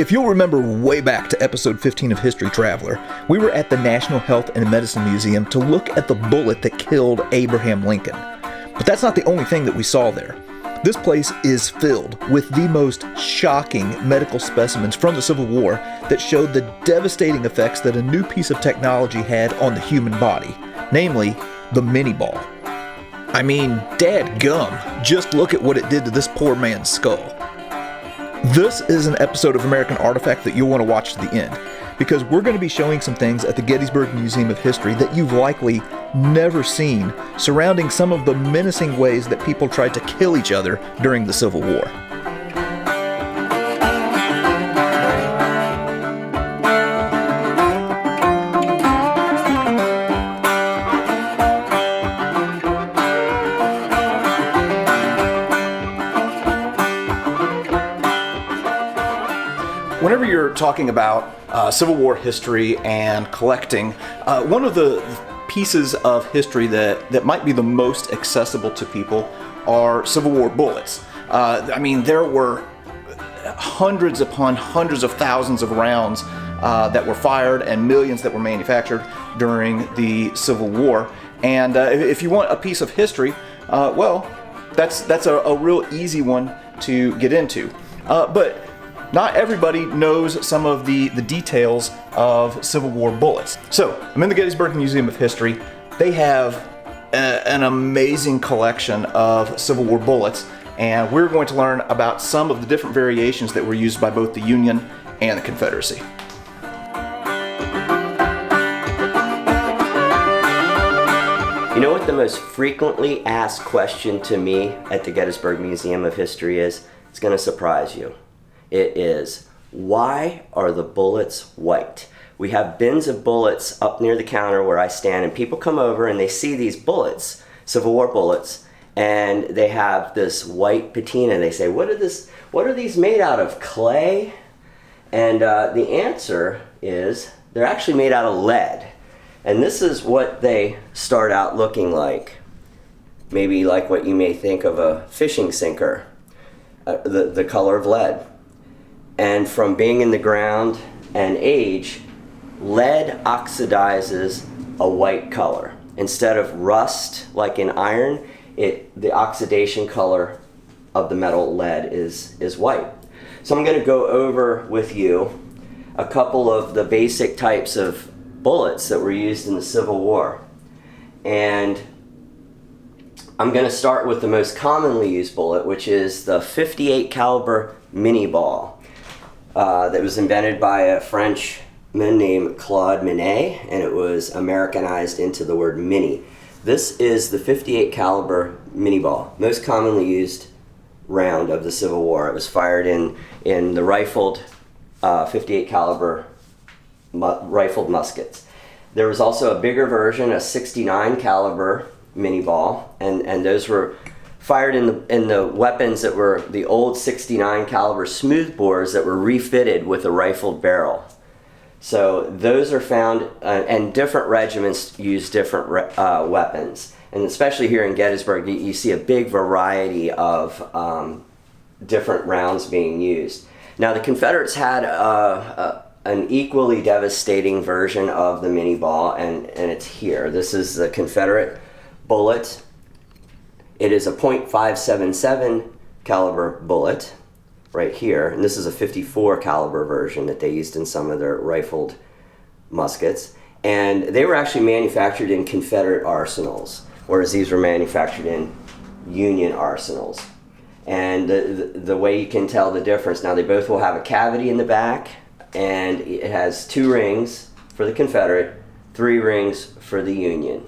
If you'll remember way back to episode 15 of History Traveler, we were at the National Health and Medicine Museum to look at the bullet that killed Abraham Lincoln. But that's not the only thing that we saw there. This place is filled with the most shocking medical specimens from the Civil War that showed the devastating effects that a new piece of technology had on the human body, namely the MiniBall. I mean, dadgum, just look at what it did to this poor man's skull. This is an episode of American Artifact that you'll want to watch to the end, because we're going to be showing some things at the Gettysburg Museum of History that you've likely never seen, surrounding some of the menacing ways that people tried to kill each other during the Civil War. Whenever you're talking about Civil War history and collecting, one of the pieces of history that might be the most accessible to people are Civil War bullets. I mean, there were hundreds upon hundreds of thousands of rounds that were fired and millions that were manufactured during the Civil War. And if you want a piece of history, well, that's a real easy one to get into. But not everybody knows some of the details of Civil War bullets. So, I'm in the Gettysburg Museum of History. They have an amazing collection of Civil War bullets, and we're going to learn about some of the different variations that were used by both the Union and the Confederacy. You know what the most frequently asked question to me at the Gettysburg Museum of History is? It's going to surprise you. It is, why are the bullets white? We have bins of bullets up near the counter where I stand, and people come over and they see these bullets, Civil War bullets, and they have this white patina. They say, what are these made out of, clay? And the answer is, they're actually made out of lead. And this is what they start out looking like. Maybe like what you may think of a fishing sinker, the color of lead. And from being in the ground and age, lead oxidizes a white color. Instead of rust like in iron, the oxidation color of the metal lead is white. So I'm going to go over with you a couple of the basic types of bullets that were used in the Civil War. And I'm going to start with the most commonly used bullet, which is the .58 caliber MiniBall. That was invented by a Frenchman named Claude Minie, and it was Americanized into the word Minie. This is the .58 caliber MiniBall, most commonly used round of the Civil War. It was fired in the rifled .58 caliber rifled muskets. There was also a bigger version, a .69 caliber MiniBall, and those were fired in the weapons that were the old .69 caliber smoothbores that were refitted with a rifled barrel. So those are found, and different regiments use different weapons. And especially here in Gettysburg, you see a big variety of different rounds being used. Now the Confederates had an equally devastating version of the MiniBall, and it's here. This is the Confederate bullet. It is a .577 caliber bullet right here, and this is a .54 caliber version that they used in some of their rifled muskets. And they were actually manufactured in Confederate arsenals, whereas these were manufactured in Union arsenals. And the way you can tell the difference, now they both will have a cavity in the back, and it has 2 rings for the Confederate, 3 rings for the Union.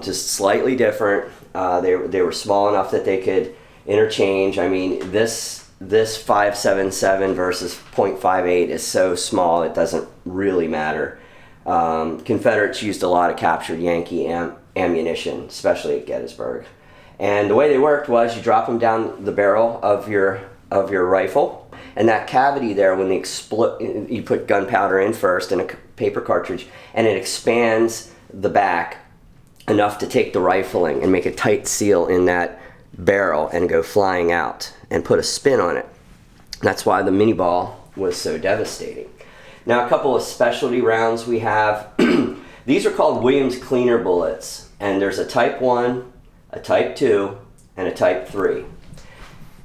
Just slightly different. They were small enough that they could interchange. I mean, this .577 versus .58 is so small it doesn't really matter. Confederates used a lot of captured Yankee ammunition, especially at Gettysburg. And the way they worked was you drop them down the barrel of your rifle, and that cavity there, when you put gunpowder in first in a paper cartridge, and it expands the back enough to take the rifling and make a tight seal in that barrel and go flying out and put a spin on it. That's why the MiniBall was so devastating. Now, a couple of specialty rounds we have. These are called Williams cleaner bullets, and there's a type 1, a type 2, and a type 3.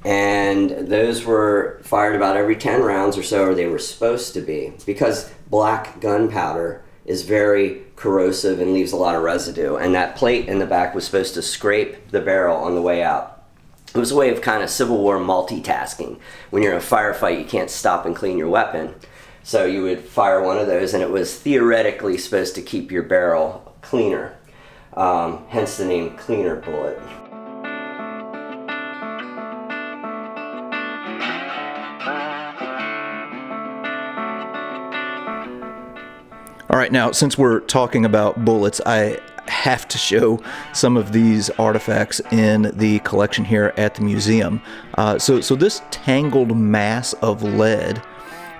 And those were fired about every 10 rounds or so, or they were supposed to be, because black gunpowder is very corrosive and leaves a lot of residue, and that plate in the back was supposed to scrape the barrel on the way out. It was a way of kind of Civil War multitasking. When you're in a firefight, you can't stop and clean your weapon. So you would fire one of those, and it was theoretically supposed to keep your barrel cleaner, hence the name cleaner bullet. All right, now, since we're talking about bullets, I have to show some of these artifacts in the collection here at the museum. So this tangled mass of lead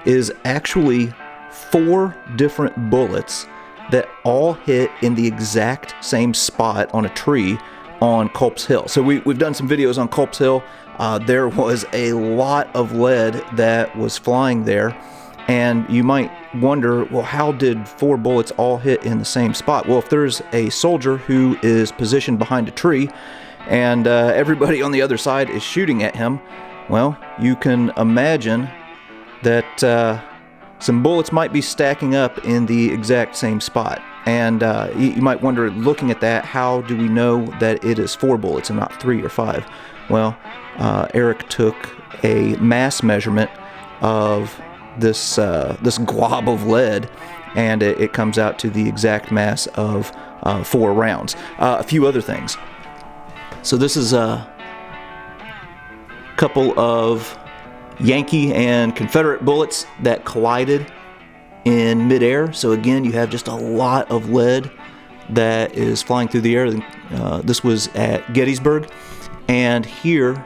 is actually 4 different bullets that all hit in the exact same spot on a tree on Culp's Hill. So we've done some videos on Culp's Hill. There was a lot of lead that was flying there. And you might wonder, well, how did 4 bullets all hit in the same spot? Well, if there's a soldier who is positioned behind a tree and everybody on the other side is shooting at him, well, you can imagine that some bullets might be stacking up in the exact same spot. And you might wonder, looking at that, how do we know that it is 4 bullets and not 3 or 5? Well, Erik took a mass measurement of this glob of lead, and it comes out to the exact mass of 4 rounds. A few other things. So this is a couple of Yankee and Confederate bullets that collided in midair. So again, you have just a lot of lead that is flying through the air. This was at Gettysburg, and here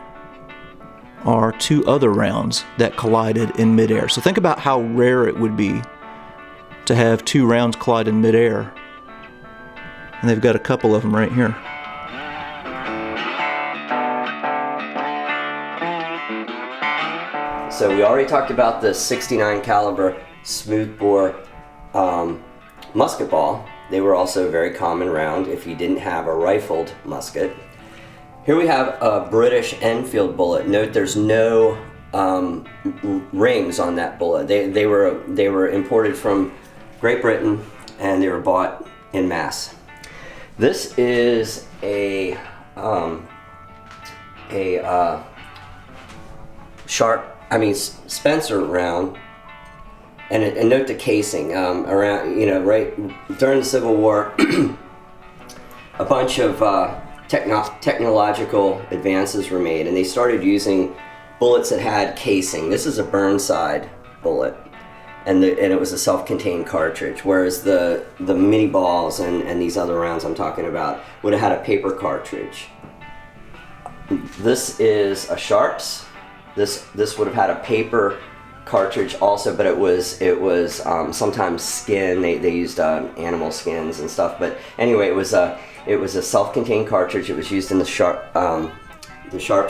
are 2 other rounds that collided in midair. So think about how rare it would be to have 2 rounds collide in midair. And they've got a couple of them right here. So we already talked about the 69 caliber smoothbore musket ball. They were also a very common round if you didn't have a rifled musket. Here we have a British Enfield bullet. Note there's no rings on that bullet. They were imported from Great Britain, and they were bought in mass. This is a Spencer round, and note the casing. Around, right during the Civil War, a bunch of technological advances were made, and they started using bullets that had casing. This is a Burnside bullet, and it was a self-contained cartridge, whereas the MiniBalls and these other rounds I'm talking about would have had a paper cartridge. This is a Sharps. This would have had a paper cartridge also, but it was sometimes skin. They used animal skins and stuff. But anyway, it was a self-contained cartridge. It was used in the Sharps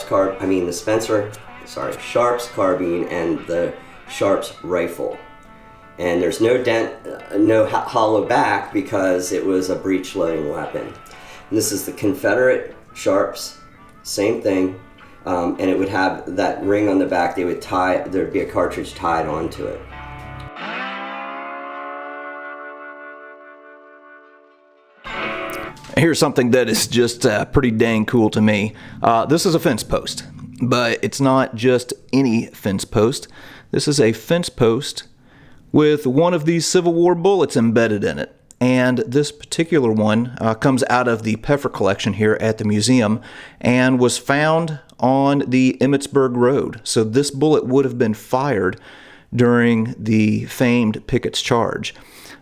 carbine and the Sharps rifle. And there's no dent, no hollow back, because it was a breech loading weapon. And this is the Confederate Sharps, same thing. And it would have that ring on the back. There'd be a cartridge tied onto it. Here's something that is just pretty dang cool to me. This is a fence post, but it's not just any fence post. This is a fence post with one of these Civil War bullets embedded in it. And this particular one comes out of the Peffer collection here at the museum and was found on the Emmitsburg Road. So this bullet would have been fired during the famed Pickett's Charge.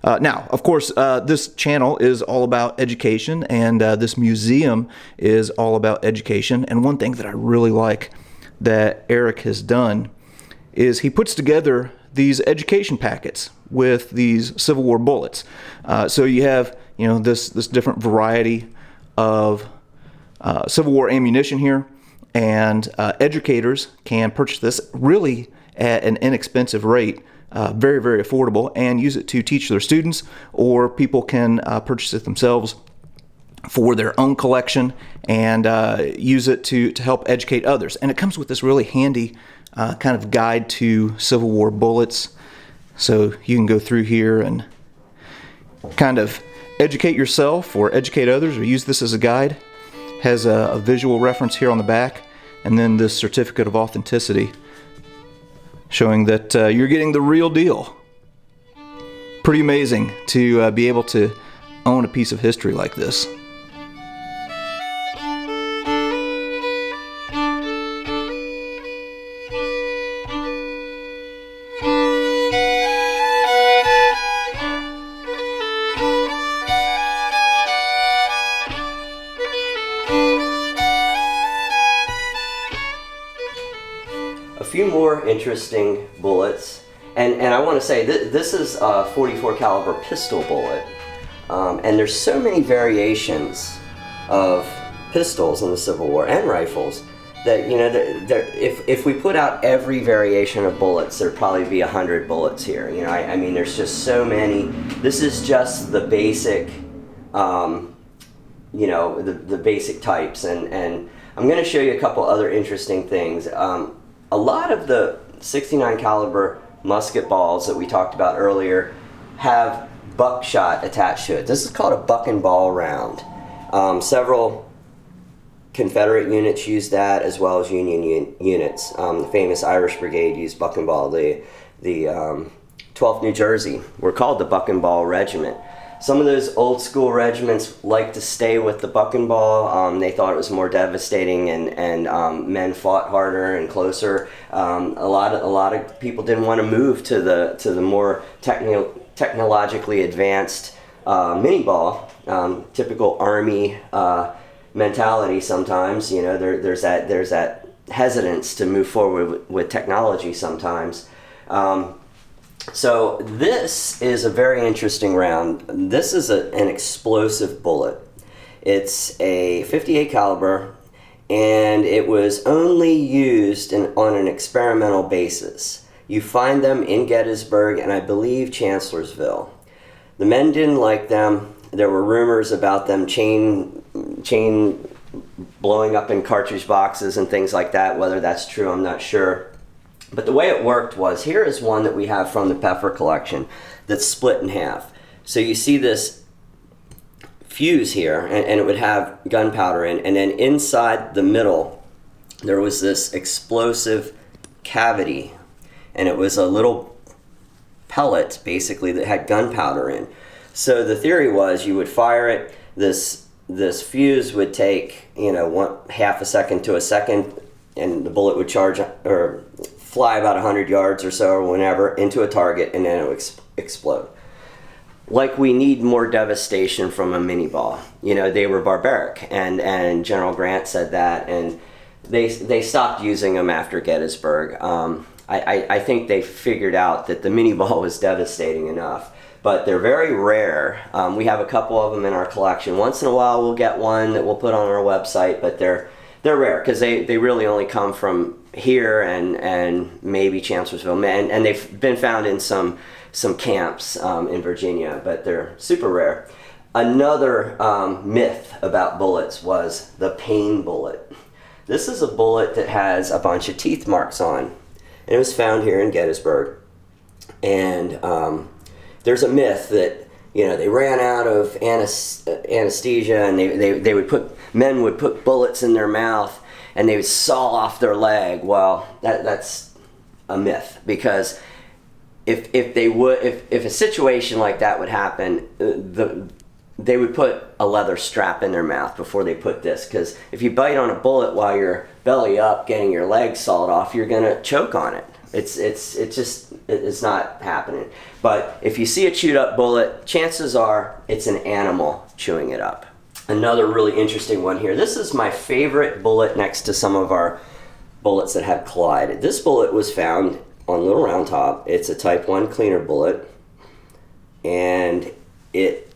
Now, of course, this channel is all about education, and this museum is all about education. And one thing that I really like that Erik has done is he puts together these education packets with these Civil War bullets. So you have, this different variety of Civil War ammunition here, and educators can purchase this. Really, at an inexpensive rate, very, very affordable, and use it to teach their students, or people can purchase it themselves for their own collection and use it to help educate others. And it comes with this really handy kind of guide to Civil War bullets. So you can go through here and kind of educate yourself or educate others, or use this as a guide. Has a visual reference here on the back, and then this certificate of authenticity showing that you're getting the real deal. Pretty amazing to be able to own a piece of history like this. A few more interesting bullets, and I want to say this is a 44 caliber pistol bullet, and there's so many variations of pistols in the Civil War and rifles that, you know, if we put out every variation of bullets, there'd probably be 100 bullets here. You know, I mean, there's just so many. This is just the basic, you know, the basic types, and I'm going to show you a couple other interesting things. A lot of the 69 caliber musket balls that we talked about earlier have buckshot attached to it. This is called a buck and ball round. Several Confederate units used that, as well as Union units. The famous Irish Brigade used buck and ball. The 12th New Jersey were called the Buck and Ball Regiment. Some of those old school regiments like to stay with the buck and ball. They thought it was more devastating, and men fought harder and closer. A lot of people didn't want to move to the more technologically advanced MiniBall. Typical Army mentality. Sometimes, you know, there's that hesitance to move forward with technology sometimes. So this is a very interesting round. This is an explosive bullet. It's a 58 caliber, and it was only used on an experimental basis. You find them in Gettysburg and I believe Chancellorsville. The men didn't like them. There were rumors about them chain blowing up in cartridge boxes and things like that. Whether that's true, I'm not sure. But the way it worked was, here is one that we have from the Pfeffer collection that's split in half. So you see this fuse here, and it would have gunpowder in, and then inside the middle there was this explosive cavity, and it was a little pellet basically that had gunpowder in. So the theory was, you would fire it, this fuse would take, you know, half a second to a second, and the bullet would charge or fly about 100 yards or so, or whenever, into a target, and then it would explode. Like, we need more devastation from a MiniBall. You know, they were barbaric, and General Grant said that, and they stopped using them after Gettysburg. I think they figured out that the MiniBall was devastating enough, but they're very rare. We have a couple of them in our collection. Once in a while we'll get one that we'll put on our website, but they're rare because they really only come from here and maybe Chancellorsville, and they've been found in some camps in Virginia, but they're super rare. Another myth about bullets was the pain bullet. This is a bullet that has a bunch of teeth marks on, and it was found here in Gettysburg. And there's a myth that, you know, they ran out of anesthesia, and men would put bullets in their mouth and they would saw off their leg. Well, that's a myth, because if a situation like that would happen, they would put a leather strap in their mouth before they put this, because if you bite on a bullet while you're belly up getting your leg sawed off, you're gonna choke on it. It's not happening. But if you see a chewed up bullet, chances are it's an animal chewing it up. Another really interesting one here. This is my favorite bullet next to some of our bullets that have collided. This bullet was found on Little Round Top. It's a Type 1 cleaner bullet, and it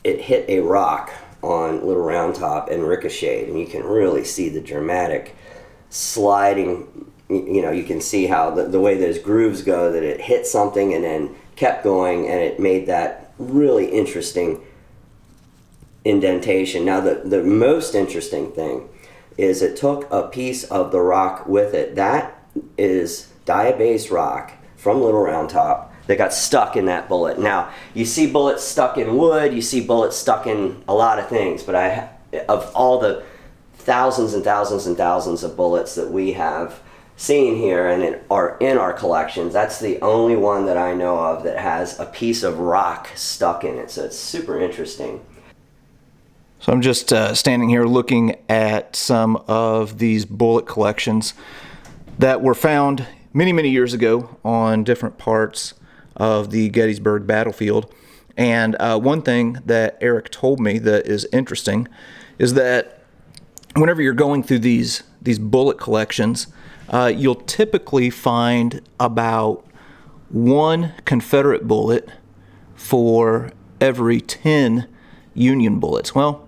hit a rock on Little Round Top and ricocheted, and you can really see the dramatic sliding you know, you can see how the way those grooves go, that it hit something and then kept going, and it made that really interesting indentation. Now, the most interesting thing is it took a piece of the rock with it. That is diabase rock from Little Round Top that got stuck in that bullet. Now, you see bullets stuck in wood, you see bullets stuck in a lot of things, but of all the thousands and thousands and thousands of bullets that we have seen here and are in our collections, that's the only one that I know of that has a piece of rock stuck in it. So it's super interesting. So I'm just standing here looking at some of these bullet collections that were found many, many years ago on different parts of the Gettysburg battlefield. And one thing that Erik told me that is interesting is that whenever you're going through these bullet collections, you'll typically find about one Confederate bullet for every 10 Union bullets. Well,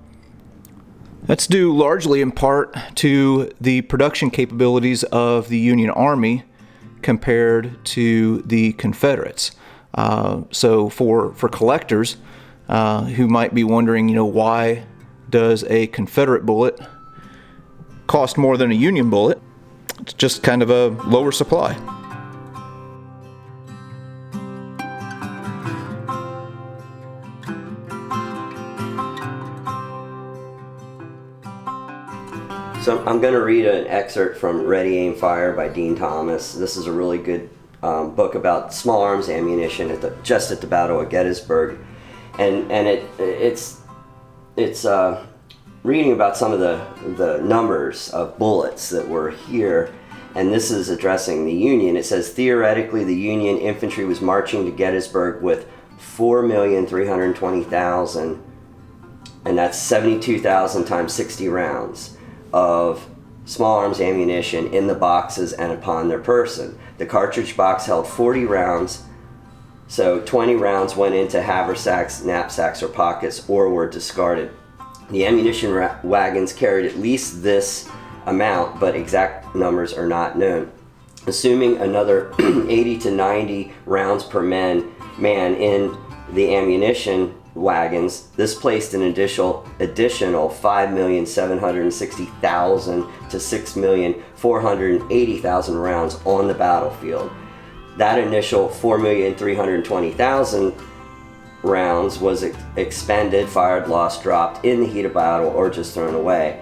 that's due largely in part to the production capabilities of the Union Army compared to the Confederates. So for collectors who might be wondering, you know, why does a Confederate bullet cost more than a Union bullet? It's just kind of a lower supply. So I'm going to read an excerpt from Ready, Aim, Fire by Dean Thomas. This is a really good book about small arms ammunition just at the Battle of Gettysburg, and it's reading about some of the numbers of bullets that were here, and this is addressing the Union. It says, theoretically, the Union infantry was marching to Gettysburg with 4,320,000, and that's 72,000 times 60 rounds of small arms ammunition in the boxes and upon their person. The cartridge box held 40 rounds, so 20 rounds went into haversacks, knapsacks, or pockets, or were discarded. The ammunition wagons carried at least this amount, but exact numbers are not known. Assuming another 80 to 90 rounds per man in the ammunition wagons, this placed an additional 5,760,000 to 6,480,000 rounds on the battlefield. That initial 4,320,000 rounds was expended, fired, lost, dropped in the heat of battle, or just thrown away,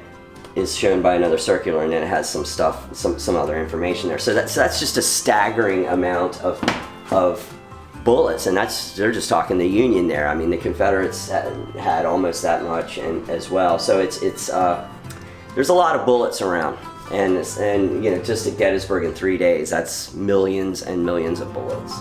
is shown by another circular, and then it has some stuff, some other information there. So that's just a staggering amount of bullets, and they're just talking the Union there. I mean, the Confederates had almost that much, and as well. So it's there's a lot of bullets around, and you know, just at Gettysburg in 3 days, that's millions and millions of bullets.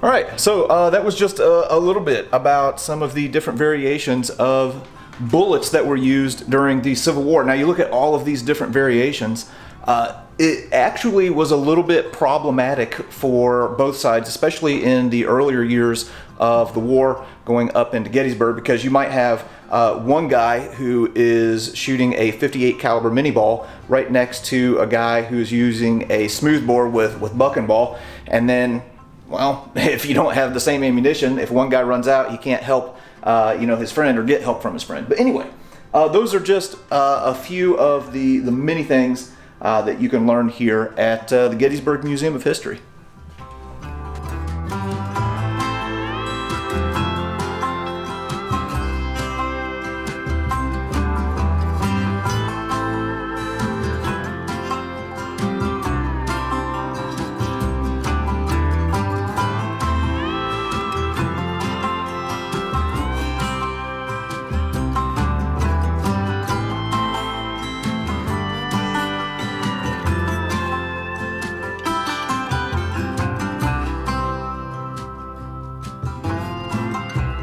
All right, so that was just a little bit about some of the different variations of bullets that were used during the Civil War. Now, you look at all of these different variations, it actually was a little bit problematic for both sides, especially in the earlier years of the war going up into Gettysburg, because you might have one guy who is shooting a .58 caliber MiniBall right next to a guy who's using a smoothbore with buck and ball, and then, well, if you don't have the same ammunition, if one guy runs out, he can't help his friend or get help from his friend. But anyway, those are just a few of the many things that you can learn here at the Gettysburg Museum of History.